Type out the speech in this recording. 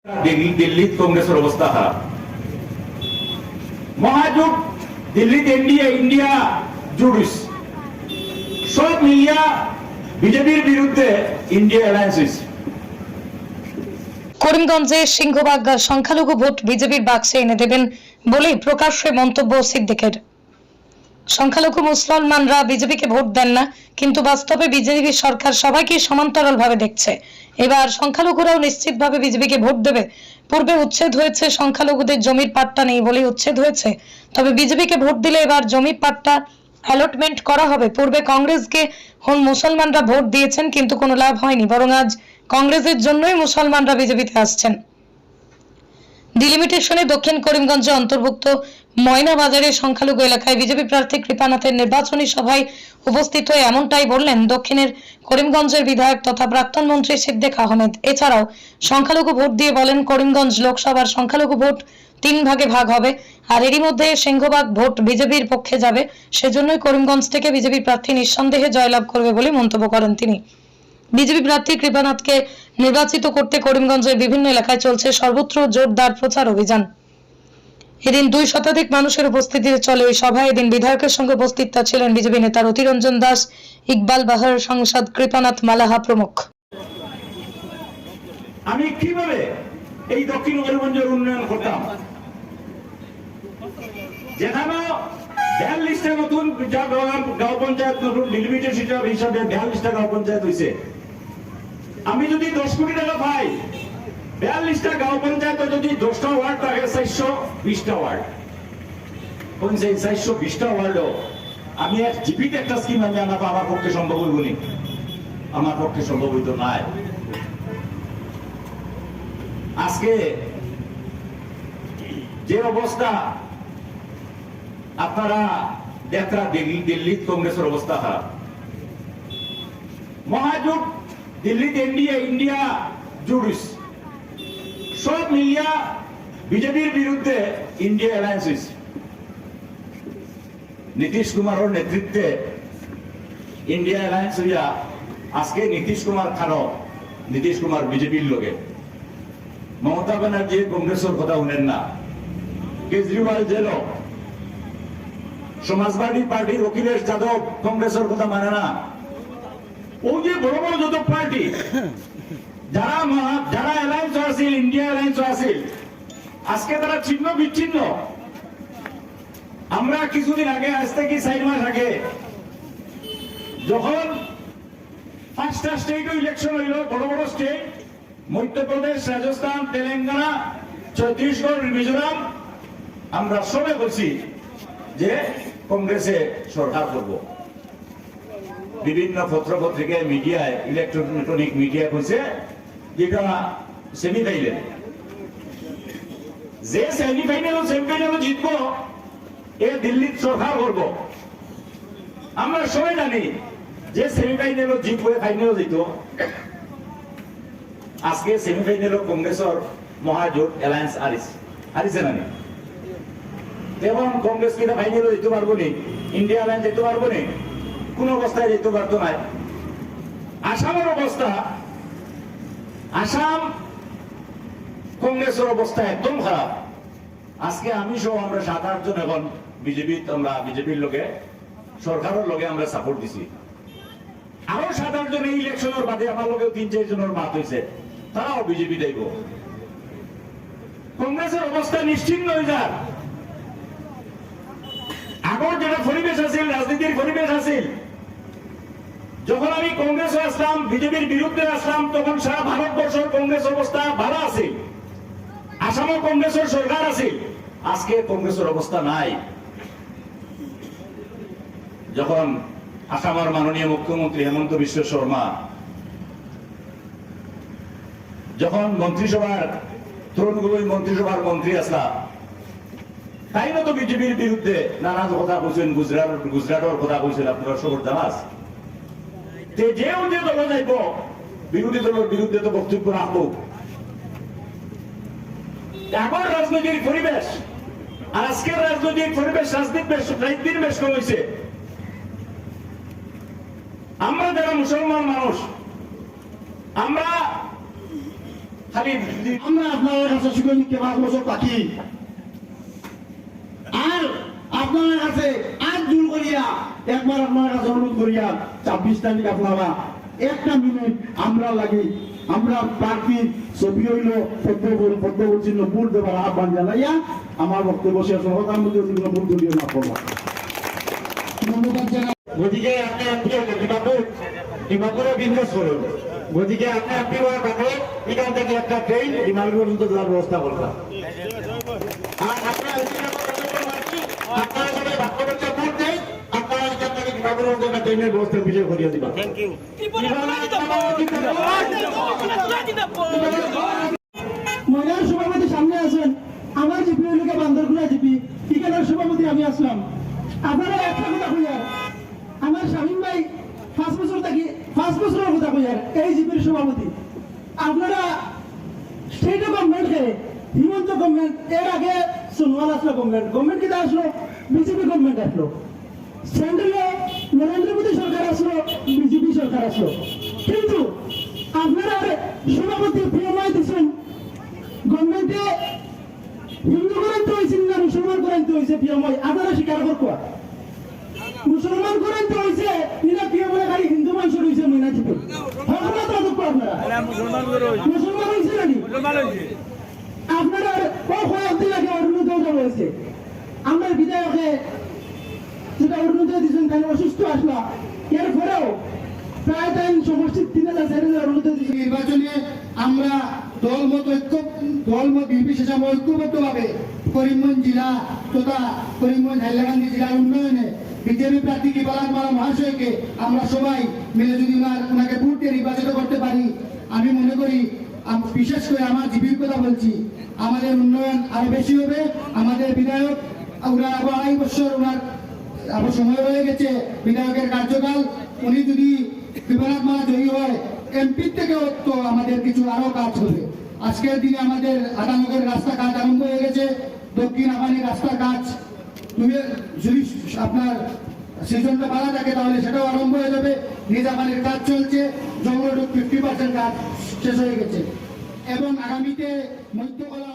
दिल्लीत काँग्रेसर अवस्था हा महाजोट दिल्लीत इंडिया জুডিস সব মিলিয়া বিজেপির বিরুদ্ধে ইন্ডিয়া অ্যালায়েন্স হয়েছে। করিমগঞ্জে সিংহভাগ সংখ্যালঘু ভোট বিজেপির বাক্সে এনে দেবেন বলে প্রকাশ্যে মন্তব্য সিদ্দিকের। সংখ্যালঘু মুসলমানরা বিজেপিকে ভোট দেন না, কিন্তু বাস্তবে বিজেপি সরকার সবাইকে সমান্তরালভাবে দেখছে। এবার সংখ্যালঘুরাও নিশ্চিতভাবে বিজেপিকে ভোট দেবে। পূর্বে উচ্ছেদ হয়েছে, সংখ্যালঘুদের জমির পাট্টা নেই বলে উচ্ছেদ হয়েছে, তবে বিজেপিকে ভোট দিলে এবার জমির পাট্টা অ্যালটমেন্ট করা হবে। পূর্বে কংগ্রেসকে মুসলমানরা ভোট দিয়েছেন, কিন্তু কোনো লাভ হয়নি, বরং আজ কংগ্রেসের জন্যই মুসলমানরা বিজেপিতে আসছেন। ডিলিমিটেশনে দক্ষিণ করিমগঞ্জে অন্তর্ভুক্ত ময়নাবাজারে সংখ্যালঘু এলাকায় বিজেপি প্রার্থী কৃপানাথের নির্বাচনী সভায় উপস্থিত হয়ে এমনটাই বললেন দক্ষিণের করিমগঞ্জের বিধায়ক তথা প্রাক্তন মন্ত্রী সিদ্দিক আহমেদ। এছাড়াও সংখ্যালঘু ভোট দিয়ে বলেন, করিমগঞ্জ লোকসভার সংখ্যালঘু ভোট 3 ভাগে ভাগ হবে, আর এরই মধ্যে সিংহভাগ ভোট বিজেপির পক্ষে যাবে। সেজন্যই করিমগঞ্জ থেকে বিজেপি প্রার্থী নিঃসন্দেহে জয়লাভ করবে বলে মন্তব্য করেন তিনি। বিজেপি প্রার্থী কৃপানাথকে নির্বাচিত করতে করিমগঞ্জের বিভিন্ন এলাকায় চলছে সর্বত্র জোরদার প্রচার অভিযান। এদিন 2 শতাধিক মানুষের উপস্থিতিতে চলে ওই সভায়। এদিন বিধায়কের সঙ্গে উপস্থিত ছিলেন বিজেপি নেতা রতিরঞ্জন দাস, ইকবাল বাহার, সাংসদ কৃপানাথ মালাহা প্রমুখ। আমি কিভাবে এই দক্ষিণ করিমগঞ্জের উন্নয়ন করতাম, যেখানে 42টা নতুন গাঁও পঞ্চায়েত নতুন ডিলিমিটেশন হিসাবে 42টা গাঁও পঞ্চায়েত হয়েছে। আমি যদি 10 কোটি টাকা পাই, 42টা গাঁও পঞ্চায়েত যদি 10টা ওয়ার্ড থাকে, 420টা ওয়ার্ড, 420টা ওয়ার্ডও আমি এক জিপিতে একটা স্কিম আমি আনাবো। আমার পক্ষে সম্ভব হইব নি? আমার পক্ষে সম্ভব হইতো নাই। আজকে যে অবস্থা আপনারা দেখরা দিল্লিত কংগ্রেসের অবস্থা খারাপ। মহাজোট দিল্লিত ইন্ডিয়া জুডিস সব মিলিয়া বিজেপির বিরুদ্ধে ইন্ডিয়া অ্যালায়েন্স হয়েছে। নীতিশ কুমারের নেতৃত্বে ইন্ডিয়া অ্যালায়েন্স হইয়া আজকে নীতিশ কুমার খানো, নীতিশ কুমার বিজেপির লোকে, মমতা ব্যানার্জি কংগ্রেসের কথা শুনেন না, কেজরিওয়াল জেল, সমাজবাদী পার্টির অখিলেশ যাদব কংগ্রেসের কথা মানে না। ওই যে বড় বড় যত পার্টি যারা অ্যালায়েন্স আছিল, ইন্ডিয়া অ্যালায়েন্স আছিল, আজকে তারা ছিন্ন বিচ্ছিন্ন। আমরা কিছুদিন আগে, আজ থেকে 4 মাস আগে, যখন 5টা স্টেট ইলেকশন হইল, বড় বড় স্টেট, মধ্যপ্রদেশ, রাজস্থান, তেলেঙ্গানা, ছত্তিশগড়, মিজোরাম, আমরা সবে বলছি যে কংগ্রেসে সরকার করব। বিভিন্ন পত্র পত্রিকায়, মিডিয়ায়, ইলেকট্রনিক মিডিয়া বলছে যেটা সেমিফাইনাল, যে সেমিফাইনাল জিতবো, এ দিল্লির সরকার করব। আমরা সবাই জানি যে সেমিফাইনাল জিতবো, ফাইনাল জিত। আজকে সেমিফাইনাল কংগ্রেসের মহাজোট অ্যালায়েন্স হারিছে না? এবং কংগ্রেস কিনা ফাইনাল যেতে পারবো নি, ইন্ডিয়া অ্যালায়েন্স যেতে পারবো নি? কোন অবস্থায় যেতে পারতো না। আসামের অবস্থা, আসাম কংগ্রেসের অবস্থা একদম খারাপ। আজকে আমি সহ আমরা 7-8 জন এখন বিজেপির লোকে, সরকারের লোকে আমরা সাপোর্ট দিছি। আরো 7-8 জন এই ইলেকশনের বাদে আমার লোকেও 3-4 জনের মাত হয়েছে, তারাও বিজেপি দেব। কংগ্রেসের অবস্থা নিশ্চিন্ন হয়ে যাক। আগর যেটা পরিবেশ আছিল, রাজনীতির পরিবেশ আছিল, যখন আমি কংগ্রেসে আসলাম, বিজেপির বিরুদ্ধে আসলাম, তখন সারা ভারতবর্ষের কংগ্রেস অবস্থা ভালো আছিল, আসামও কংগ্রেসের সরকার আছিল। আজকে কংগ্রেসের অবস্থা নাই। যখন আসামের মাননীয় মুখ্যমন্ত্রী হেমন্ত বিশ্ব শর্মা যখন মন্ত্রিসভার, তরুণ গগৈ মন্ত্রিসভার মন্ত্রী আসলা, তাই না তো বিজেপির বিরুদ্ধে নানা কথা কইছেন, গুজরাটের কথা কইছেন, আপনারা সবর জানাস। যেও যে দল যাইব, বিরোধী দলের বিরুদ্ধে তো বক্তব্য রাখবো। এখন রাজনৈতিক পরিবেশ, আজকের রাজনৈতিক পরিবেশ, রাজনীতির বেশ কমেছে। আমরা যারা মুসলমান মানুষ, আমরা খালি আমরা আপনার কাছে সুগমিকে 5 বছর থাকি আর আপনার কাছে আজ জোর করিয়া একবার আপনার কাছে অনুরোধ করিয়া 26 তারিখ আপনারা একটা মিনিট আমরা লাগি আমরা প্রার্থী ছবি হইল পদ্ম চিহ্ন ভোট দেবার আহ্বান জানাইয়া আমার বক্তব্য শেষ হল প্রধানমন্ত্রী কোনো ভোট করিও না করলাম ধন্যবাদ জানাই। গতিকে আপনি ডিমাপুরে বিজনেস করুন, গতিকে আপনি হওয়ার কাছে এখান থেকে একটা ট্রেন ডিমাপুর পর্যন্ত যাওয়ার ব্যবস্থা করলাম। আর আপনারা সবাই বাক্যবর্ষে ভোট দেয়, আপনারা এখান থেকে ডিমাপুর পর্যন্ত একটা ট্রেনের ব্যবস্থা বিজয় করিয়ে দিবেন। মহিলার সভাপতি সামনে আছেন, আমার জিপি লোকে বান্দরগুলা জিপি ঠিকানার সভাপতি আমি আসলাম। আপনারা একটা কথা কইয়ার, আমার শামীম ভাই 5 বছর থাকি 5 বছরের কথা কইয়ার এই জিপির সভাপতি। আপনারা স্টেট গভর্নমেন্টকে হিমন্ত গভর্নমেন্ট এর আগে সোনোয়াল আসলো গভর্নমেন্ট কিনা আসলো বিজেপি গভর্নমেন্ট আসলো, সেন্ট্রালে নরেন্দ্র মোদী সরকার আসলো বিজেপি সরকার আসলো, কিন্তু আপনারা সভাপতি প্রিয়ময় দিচ্ছেন গভর্নমেন্টে হিন্দু করাইতে হয়েছে না মুসলমান করাইতে হয়েছে প্রিয়ময়, আপনারা স্বীকার করবো। মুসলমান করাইতে হয়েছে নিরা প্রিয়ময় খালি হিন্দু মানুষ রয়েছে মহিনা জিপে আপনারা মুসলমান হয়েছে নাকি আপনারা কয়েকদিন আগে অরুণোদয় দেওয়া হয়েছে। আমরা বিধায়কে যেটা অরুণোদয় দিচ্ছেন তাই অসুস্থ আসলা, এরপরেও প্রায় তাই সমষ্টির 3000-4000 অরুণোদয় দিচ্ছেন। নির্বাচনে আমরা দলমত নির্বিশেষে ঐক্যবদ্ধভাবে করিমগঞ্জ জেলা তথা করিমগঞ্জ হাইলাকান্দি জেলার উন্নয়নে বিজেপি প্রার্থী কৃপালাল মালা মহাশয়কে আমরা সবাই মিলে যদি ওনাকে ভোট দিয়ে নির্বাচিত করতে পারি, আমি মনে করি বিশেষ করে আমার জীবির কথা বলছি, আমাদের উন্নয়ন আরো বেশি হবে। আমাদের বিধায়ক ওনার আরো 2.5 বছর ওনার আবার সময় হয়ে গেছে বিধায়কের কার্যকাল, উনি যদি কৃপালাল মালা জয়ী হয় এমপি থেকেও তো আমাদের কিছু আরো কাজ হবে। আজকের দিনে আমাদের আদানগরের রাস্তা কাজ আরম্ভ হয়ে গেছে, দক্ষিণ আফানি রাস্তার কাজ যদি আপনার সিজনটা ভালো থাকে তাহলে সেটাও আরম্ভ হয়ে যাবে। নিজামানির কাজ চলছে, জঙ্গল 50% কাজ শেষ হয়ে গেছে এবং আগামীতে মধ্যকলা